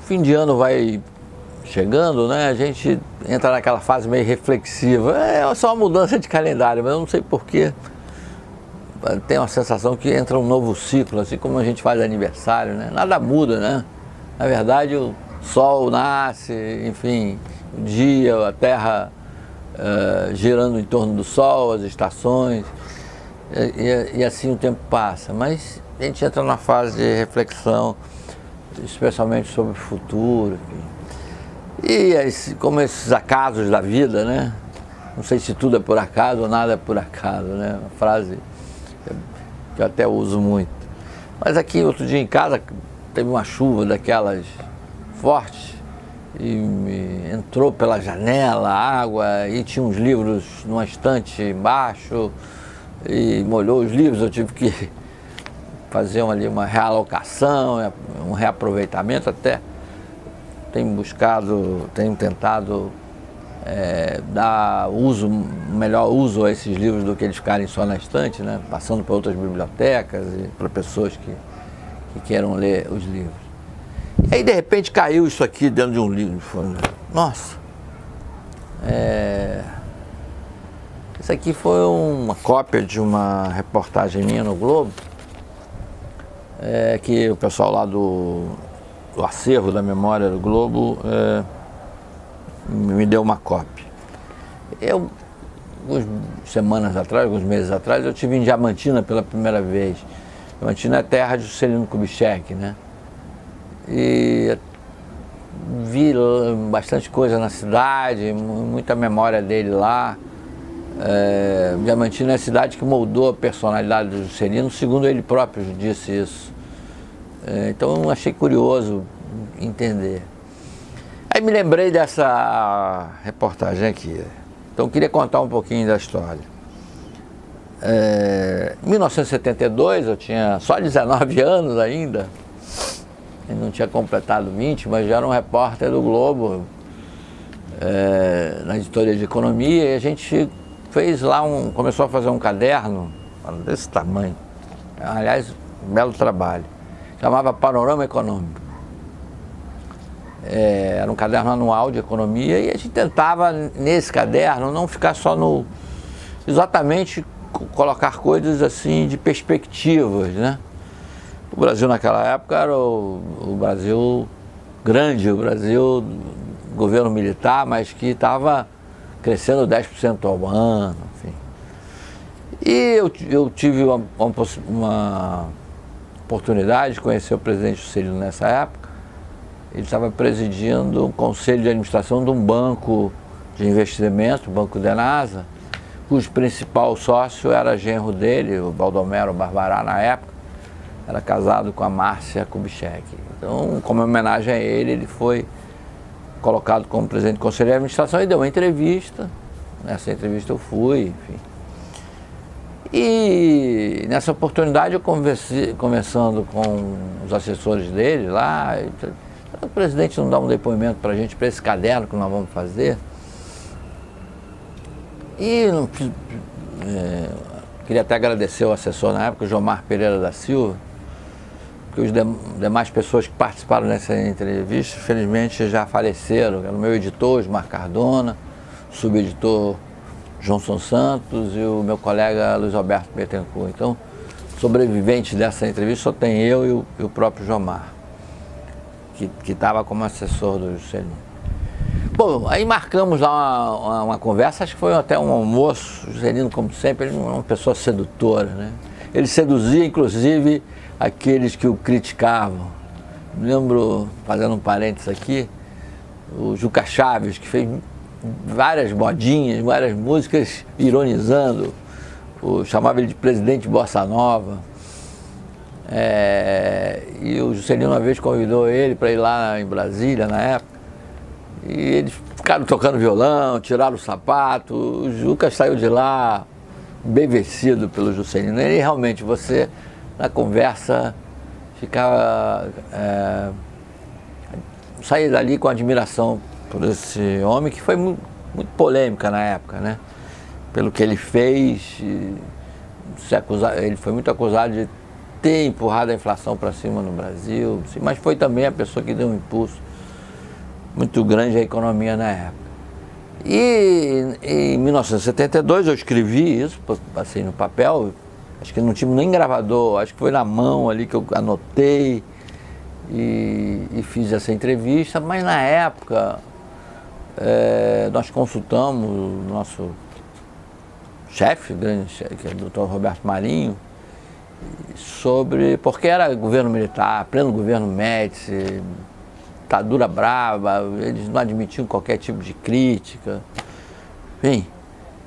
fim de ano vai chegando, né? A gente entra naquela fase meio reflexiva. É só uma mudança de calendário, mas eu não sei porquê. Tem uma sensação que entra um novo ciclo, assim como a gente faz aniversário, né? Nada muda, né? Na verdade, o sol nasce, enfim, o dia, a terra girando em torno do sol, as estações, e assim o tempo passa. Mas a gente entra numa fase de reflexão, especialmente sobre o futuro. E como esses acasos da vida, né? Não sei se tudo é por acaso ou nada é por acaso, né? Uma frase que eu até uso muito. Mas aqui, outro dia em casa, teve uma chuva daquelas fortes e entrou pela janela água e tinha uns livros numa estante embaixo e molhou os livros. Eu tive que fazer ali uma realocação, um reaproveitamento até. Tenho tentado dar melhor uso a esses livros do que eles ficarem só na estante, né? Passando para outras bibliotecas e para pessoas que queiram ler os livros. E aí de repente caiu isso aqui dentro de um livro. Nossa! Isso aqui foi uma cópia de uma reportagem minha no Globo, que o pessoal lá do acervo da memória do Globo me deu uma cópia. Algumas semanas atrás, alguns meses atrás, eu estive em Diamantina pela primeira vez. Diamantina é terra de Juscelino Kubitschek, né? E vi bastante coisa na cidade, muita memória dele lá. Diamantina é a cidade que moldou a personalidade do Juscelino, segundo ele próprio disse isso. Então eu achei curioso entender. Aí me lembrei dessa reportagem aqui. Então eu queria contar um pouquinho da história. Em 1972, eu tinha só 19 anos ainda, eu não tinha completado 20, mas já era um repórter do Globo, na editoria de economia, e a gente fez lá começou a fazer um caderno desse tamanho. Aliás, um belo trabalho. Chamava Panorama Econômico. Era um caderno anual de economia e a gente tentava, nesse caderno, não ficar só exatamente colocar coisas assim de perspectivas, né? O Brasil naquela época era o Brasil grande, o Brasil governo militar, mas que estava crescendo 10% ao ano, enfim. E eu tive uma oportunidade de conhecer o presidente Juscelino nessa época. Ele estava presidindo um conselho de administração de um banco de investimento, o Banco Denasa, cujo principal sócio era genro dele, o Baldomero Barbará, na época, era casado com a Márcia Kubitschek. Então, como homenagem a ele, ele foi colocado como presidente do conselho de administração e deu uma entrevista. Nessa entrevista eu fui, enfim. E nessa oportunidade eu conversando com os assessores dele lá, o presidente não dá um depoimento para a gente, para esse caderno que nós vamos fazer. E queria até agradecer ao assessor na época, o Jomar Pereira da Silva, porque as demais pessoas que participaram dessa entrevista, infelizmente, já faleceram. Era o meu editor, Osmar Cardona, o subeditor Johnson Santos e o meu colega Luiz Alberto Bettencourt. Então, sobreviventes dessa entrevista só tem eu e o próprio Jomar, que estava como assessor do Juscelino. Bom, aí marcamos lá uma conversa, acho que foi até um almoço. O Juscelino, como sempre, ele é uma pessoa sedutora, né? Ele seduzia, inclusive, aqueles que o criticavam. Me lembro, fazendo um parênteses aqui, o Juca Chaves, que fez várias modinhas, várias músicas ironizando, chamava ele de presidente Bossa Nova. E o Juscelino uma vez convidou ele para ir lá em Brasília, na época, e eles ficaram tocando violão, tiraram o sapato. O Juca saiu de lá embevecido pelo Juscelino. E realmente, você, na conversa, ficava... saía dali com admiração por esse homem, que foi muito polêmica na época, né? Pelo que ele fez, ele foi muito acusado de ter empurrado a inflação para cima no Brasil, mas foi também a pessoa que deu um impulso muito grande a economia na época. E em 1972 eu escrevi isso, passei no papel, acho que não tive nem gravador, acho que foi na mão ali que eu anotei e fiz essa entrevista, mas na época nós consultamos o nosso chefe, grande chefe, que é o Dr. Roberto Marinho, porque era governo militar, pleno governo Médici, ditadura brava, eles não admitiam qualquer tipo de crítica. Enfim,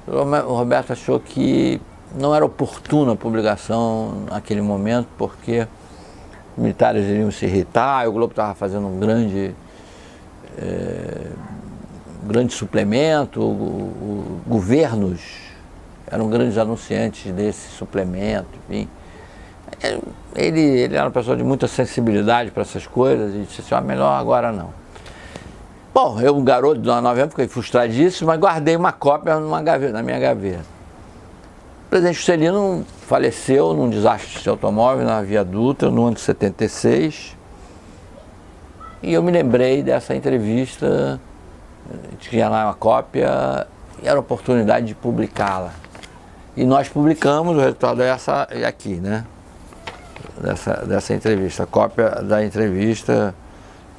o Roberto achou que não era oportuna a publicação naquele momento, porque os militares iriam se irritar, o Globo estava fazendo um grande suplemento, governos eram grandes anunciantes desse suplemento, enfim. Ele era uma pessoa de muita sensibilidade para essas coisas e disse assim, melhor agora não. Bom, eu, um garoto de 19 anos, fiquei frustradíssimo, mas guardei uma cópia na minha gaveta. O presidente Juscelino faleceu num desastre de automóvel na Via Dutra no ano de 76 e eu me lembrei dessa entrevista, tinha lá uma cópia e era a oportunidade de publicá-la. E nós publicamos, o resultado é essa aqui, né? Dessa entrevista, a cópia da entrevista,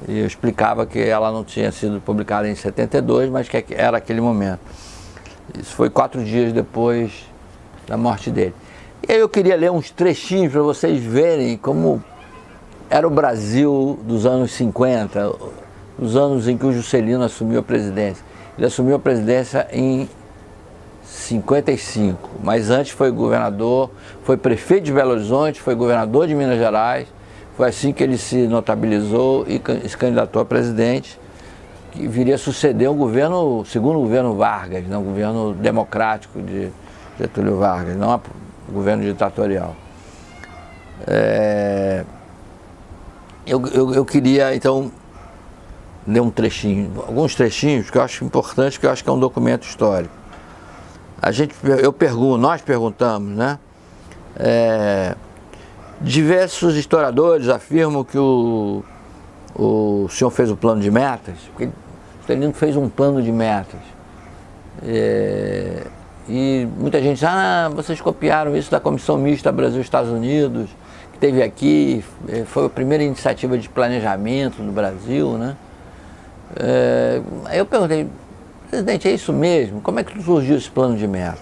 e eu explicava que ela não tinha sido publicada em 72, mas que era aquele momento. Isso foi 4 dias depois da morte dele. E aí eu queria ler uns trechinhos para vocês verem como era o Brasil dos anos 50, os anos em que o Juscelino assumiu a presidência. Ele assumiu a presidência em 55, mas antes foi governador, foi prefeito de Belo Horizonte, foi governador de Minas Gerais, foi assim que ele se notabilizou e se candidatou a presidente, que viria a suceder o segundo governo Vargas, um governo democrático de Getúlio Vargas, não um governo ditatorial. Eu queria então ler alguns trechinhos que eu acho importante, que eu acho que é um documento histórico. Nós perguntamos, né? Diversos historiadores afirmam que o senhor fez o plano de metas, porque o Juscelino fez um plano de metas. E muita gente diz, vocês copiaram isso da Comissão Mista Brasil-Estados Unidos, que teve aqui, foi a primeira iniciativa de planejamento no Brasil, né? Aí eu perguntei, presidente, é isso mesmo? Como é que surgiu esse plano de meta?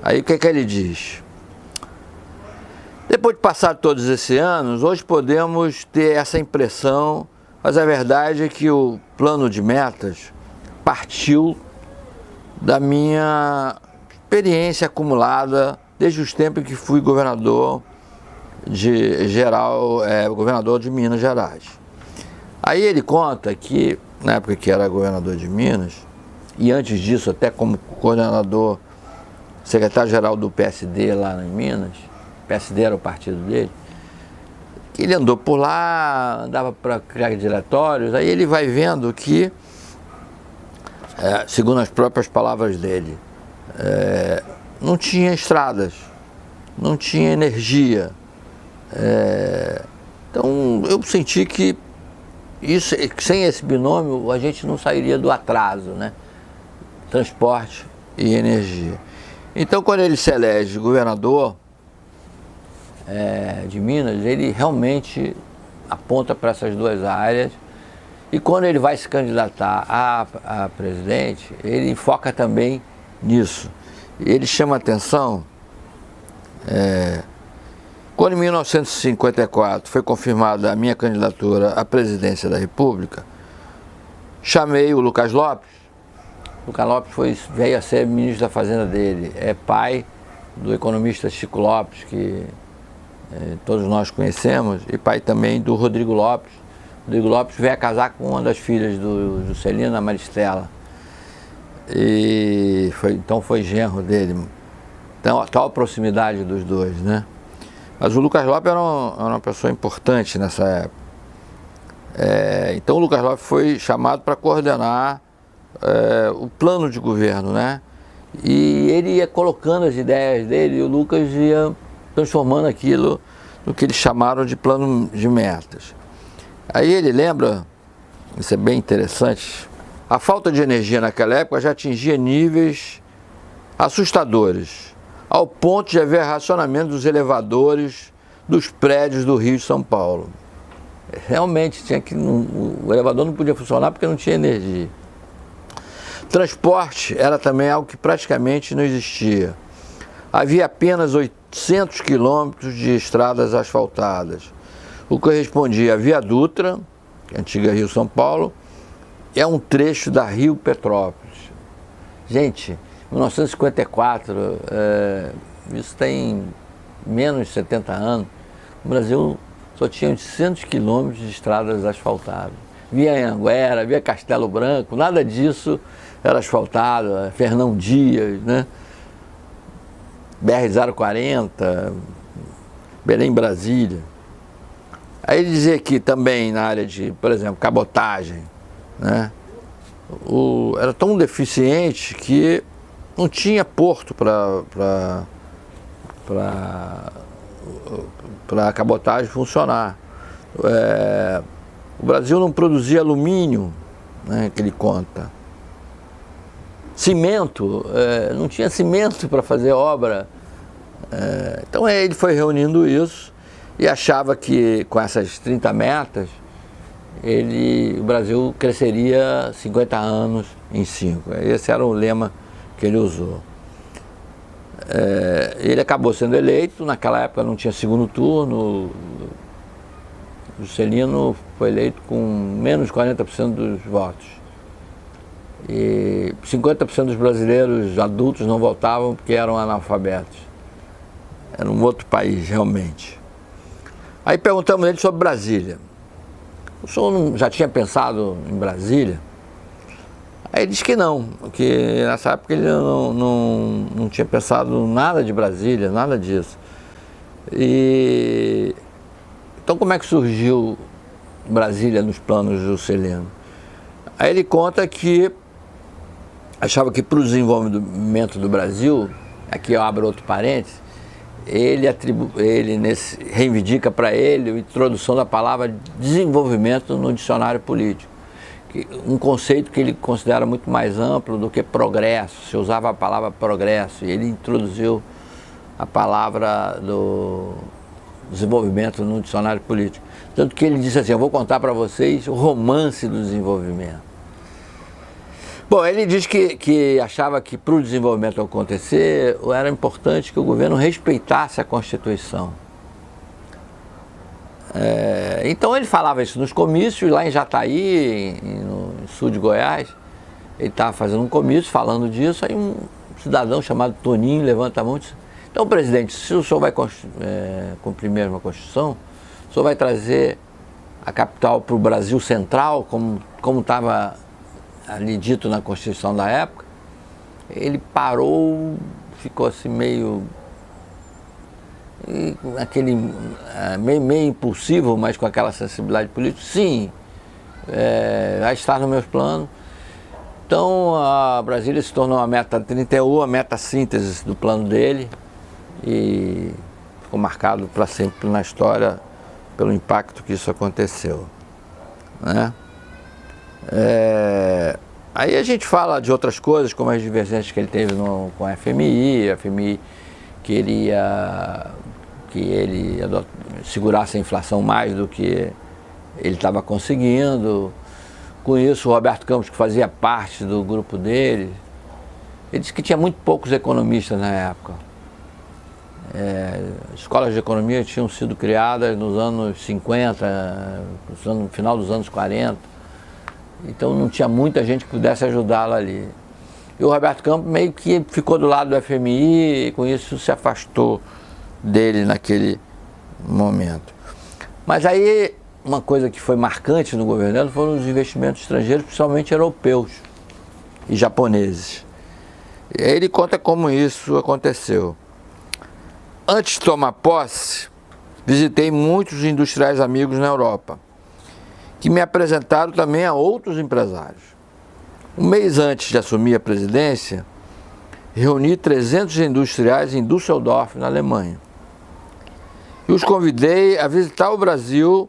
Aí o que ele diz? Depois de passar todos esses anos, hoje podemos ter essa impressão, mas a verdade é que o plano de metas partiu da minha experiência acumulada desde os tempos em que fui governador governador de Minas Gerais. Aí ele conta que, na época que era governador de Minas, e antes disso até como coordenador, secretário-geral do PSD lá em Minas, o PSD era o partido dele, que ele andou por lá, andava para criar diretórios, aí ele vai vendo que, segundo as próprias palavras dele, não tinha estradas, não tinha energia. Então eu senti que sem esse binômio a gente não sairia do atraso, né? Transporte e energia. Então quando ele se elege governador de Minas, ele realmente aponta para essas duas áreas, e quando ele vai se candidatar a presidente, ele foca também nisso. Ele chama atenção, quando em 1954 foi confirmada a minha candidatura à presidência da República, chamei o Lucas Lopes. O Lucas Lopes veio a ser ministro da Fazenda dele, é pai do economista Chico Lopes, que todos nós conhecemos, e pai também do Rodrigo Lopes. O Rodrigo Lopes veio a casar com uma das filhas do Juscelino, a Maristela. Então foi genro dele. Então, a tal proximidade dos dois, né? Mas o Lucas Lopes era uma pessoa importante nessa época. Então o Lucas Lopes foi chamado para coordenar o plano de governo, né? E ele ia colocando as ideias dele, e o Lucas ia transformando aquilo no que eles chamaram de plano de metas. Aí ele lembra isso é bem interessante, a falta de energia naquela época já atingia níveis assustadores, ao ponto de haver racionamento dos elevadores dos prédios do Rio e São Paulo. Realmente o elevador não podia funcionar porque não tinha energia. Transporte era também algo que praticamente não existia. Havia apenas 800 quilômetros de estradas asfaltadas, o que correspondia à Via Dutra, a antiga Rio-São Paulo, é um trecho da Rio-Petrópolis. Gente, 1954, isso tem menos de 70 anos, o Brasil só tinha 800 quilômetros de estradas asfaltadas. Via Anhanguera, via Castelo Branco, nada disso era asfaltado, Fernão Dias, né? BR-040, Belém-Brasília. Aí ele dizia que também na área de, por exemplo, cabotagem, né? Era tão deficiente que não tinha porto para a cabotagem funcionar. O Brasil não produzia alumínio, né, que ele conta. Cimento, não tinha cimento para fazer obra. Então ele foi reunindo isso e achava que com essas 30 metas, o Brasil cresceria 50 anos em 5. Esse era o lema que ele usou. Ele acabou sendo eleito, naquela época não tinha segundo turno, o Juscelino foi eleito com menos de 40% dos votos. E 50% dos brasileiros adultos não votavam porque eram analfabetos. Era um outro país, realmente. Aí perguntamos a ele sobre Brasília. O senhor já tinha pensado em Brasília? Aí ele disse que não, que nessa época ele não tinha pensado nada de Brasília, nada disso. Então como é que surgiu Brasília nos planos do Juscelino? Aí ele conta que achava que para o desenvolvimento do Brasil, aqui eu abro outro parênteses, ele reivindica para ele a introdução da palavra desenvolvimento no dicionário político. Um conceito que ele considera muito mais amplo do que progresso. Se usava a palavra progresso e ele introduziu a palavra do desenvolvimento no dicionário político. Tanto que ele disse assim, eu vou contar para vocês o romance do desenvolvimento. Bom, ele diz que achava que para o desenvolvimento acontecer era importante que o governo respeitasse a Constituição. Então ele falava isso nos comícios, lá em Jataí, no sul de Goiás. Ele estava fazendo um comício falando disso, aí um cidadão chamado Toninho levanta a mão e diz, então, presidente, se o senhor vai cumprir mesmo a Constituição, o senhor vai trazer a capital para o Brasil Central, como estava ali dito na Constituição da época. Ele parou, ficou assim meio impulsivo, mas com aquela sensibilidade política. Sim, vai estar nos meus planos. Então a Brasília se tornou a meta 31, a meta síntese do plano dele, e ficou marcado para sempre na história pelo impacto que isso aconteceu, né? Aí a gente fala de outras coisas, como as divergências que ele teve com a FMI queria que ele segurasse a inflação mais do que ele estava conseguindo. Com isso, o Roberto Campos, que fazia parte do grupo dele, ele disse que tinha muito poucos economistas na época. Escolas de economia tinham sido criadas nos anos 50, no final dos anos 40, então não tinha muita gente que pudesse ajudá-lo ali. E o Roberto Campos meio que ficou do lado do FMI e com isso se afastou dele naquele momento. Mas aí uma coisa que foi marcante no governo dele foram os investimentos estrangeiros, principalmente europeus e japoneses. E aí ele conta como isso aconteceu. Antes de tomar posse, visitei muitos industriais amigos na Europa, que me apresentaram também a outros empresários. Um mês antes de assumir a presidência, reuni 300 industriais em Düsseldorf, na Alemanha. E os convidei a visitar o Brasil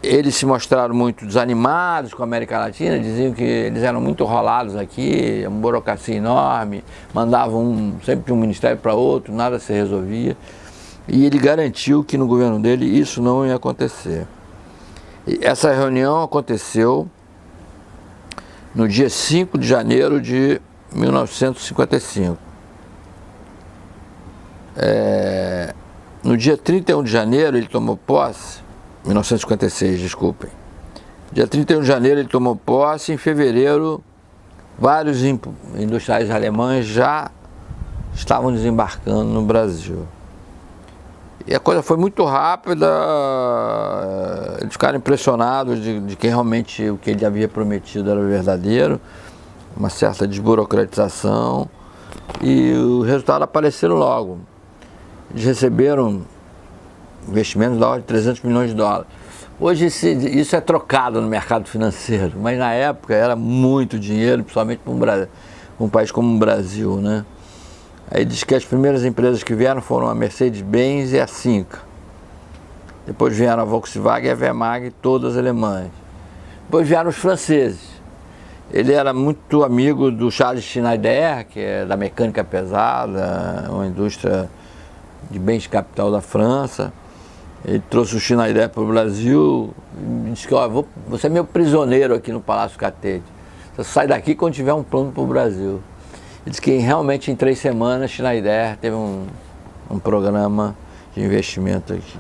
Eles se mostraram muito desanimados com a América Latina, diziam que eles eram muito rolados aqui, uma burocracia enorme, mandavam sempre de um ministério para outro, nada se resolvia. E ele garantiu que no governo dele isso não ia acontecer. E essa reunião aconteceu no dia 5 de janeiro de 1955. No dia 31 de janeiro ele tomou posse, 1956, desculpem. Dia 31 de janeiro ele tomou posse, em fevereiro vários industriais alemães já estavam desembarcando no Brasil. E a coisa foi muito rápida, eles ficaram impressionados de que realmente o que ele havia prometido era verdadeiro, uma certa desburocratização, e o resultado apareceram logo. Eles receberam investimentos da ordem de 300 milhões de dólares. Hoje isso é trocado no mercado financeiro, mas na época era muito dinheiro, principalmente para um país como o Brasil, né? Aí diz que as primeiras empresas que vieram foram a Mercedes-Benz e a Cinca. Depois vieram a Volkswagen e a Wehrmacht, todas alemãs. Depois vieram os franceses. Ele era muito amigo do Charles Schneider, que é da mecânica pesada, uma indústria de bens de capital da França. Ele trouxe o Schneider para o Brasil e disse que, ó, você é meu prisioneiro aqui no Palácio Catete. Você sai daqui quando tiver um plano para o Brasil. Ele disse que realmente em 3 semanas Schneider teve um programa de investimento aqui.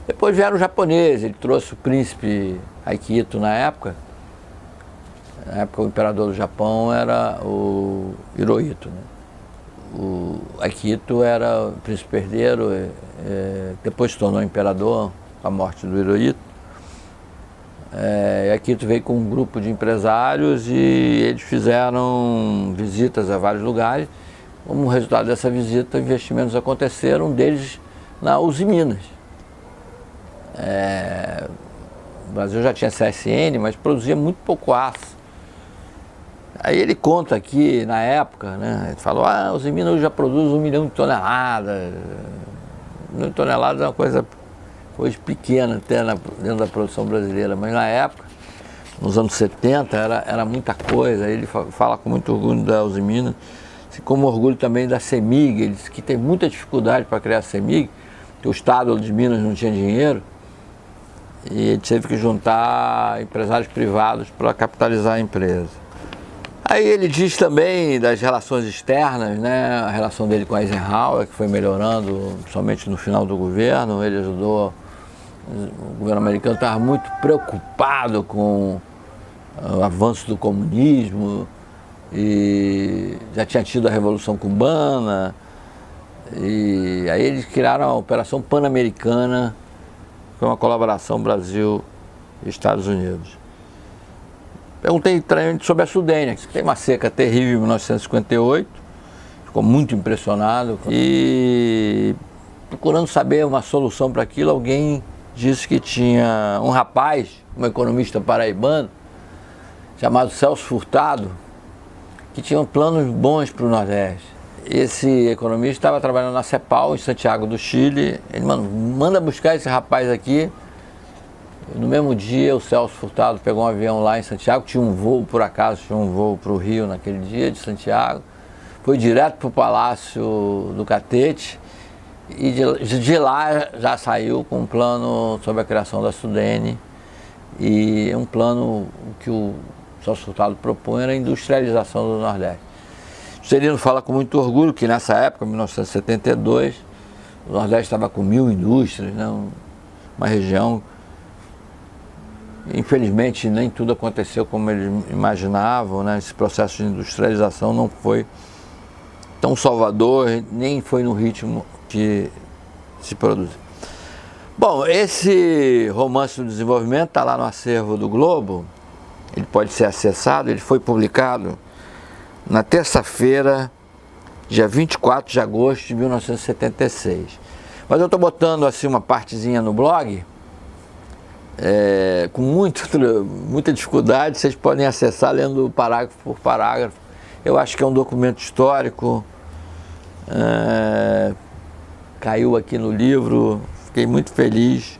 Depois vieram os japoneses, ele trouxe o príncipe Akihito na época. Na época o imperador do Japão era o Hirohito, né? O Akihito era o príncipe herdeiro, depois se tornou imperador com a morte do Hirohito. Akihito veio com um grupo de empresários e eles fizeram visitas a vários lugares. Como resultado dessa visita, investimentos aconteceram, um deles na Uzi Minas. O Brasil já tinha CSN, mas produzia muito pouco aço. Aí ele conta aqui, na época, né, ele falou, a Uzi Minas já produz 1 milhão de toneladas. 1 milhão de toneladas é uma coisa hoje pequena até dentro da produção brasileira, mas na época, nos anos 70, era muita coisa. Ele fala com muito orgulho da Uzi Minas, assim como orgulho também da CEMIG. Ele disse que tem muita dificuldade para criar a CEMIG, que o Estado de Minas não tinha dinheiro, e ele teve que juntar empresários privados para capitalizar a empresa. Aí ele diz também das relações externas, né? A relação dele com Eisenhower, que foi melhorando somente no final do governo. Ele ajudou, o governo americano estava muito preocupado com o avanço do comunismo, e já tinha tido a Revolução Cubana, e aí eles criaram a Operação Pan-Americana, que foi uma colaboração Brasil e Estados Unidos. Perguntei também sobre a Sudene, que tem uma seca terrível em 1958, ficou muito impressionado e procurando saber uma solução para aquilo. Alguém disse que tinha um rapaz, um economista paraibano, chamado Celso Furtado, que tinha planos bons para o Nordeste. Esse economista estava trabalhando na CEPAL, em Santiago do Chile. Ele manda buscar esse rapaz aqui. No mesmo dia, o Celso Furtado pegou um avião lá em Santiago, tinha um voo, por acaso, tinha um voo para o Rio naquele dia, de Santiago. Foi direto para o Palácio do Catete e de lá já saiu com um plano sobre a criação da Sudene. E um plano que o Celso Furtado propõe era a industrialização do Nordeste. Juscelino fala com muito orgulho que nessa época, 1972, o Nordeste estava com 1000 indústrias, né? Uma região. Infelizmente, nem tudo aconteceu como eles imaginavam, né? Esse processo de industrialização não foi tão salvador, nem foi no ritmo que se produziu. Bom, esse romance do desenvolvimento está lá no acervo do Globo, ele pode ser acessado, ele foi publicado na terça-feira, dia 24 de agosto de 1976. Mas eu estou botando assim uma partezinha no blog, com muita dificuldade. Vocês podem acessar lendo parágrafo por parágrafo. Eu acho que é um documento histórico, caiu aqui no livro, fiquei muito feliz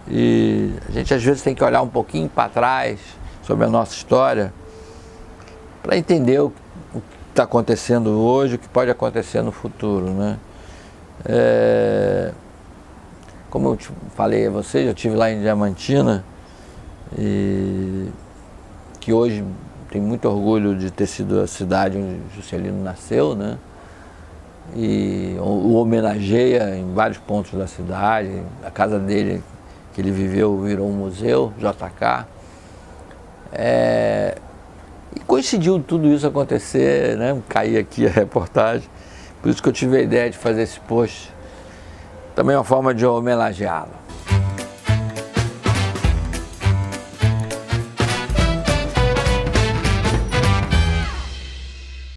E a gente às vezes tem que olhar um pouquinho para trás sobre a nossa história para entender o que está acontecendo hoje, o que pode acontecer no futuro, né? Como eu falei a vocês, eu estive lá em Diamantina, e que hoje tem muito orgulho de ter sido a cidade onde Juscelino nasceu, né? E o homenageia em vários pontos da cidade. A casa dele, que ele viveu, virou um museu, JK. E coincidiu tudo isso acontecer, né? Cair aqui a reportagem. Por isso que eu tive a ideia de fazer esse post. Também é uma forma de homenageá-lo.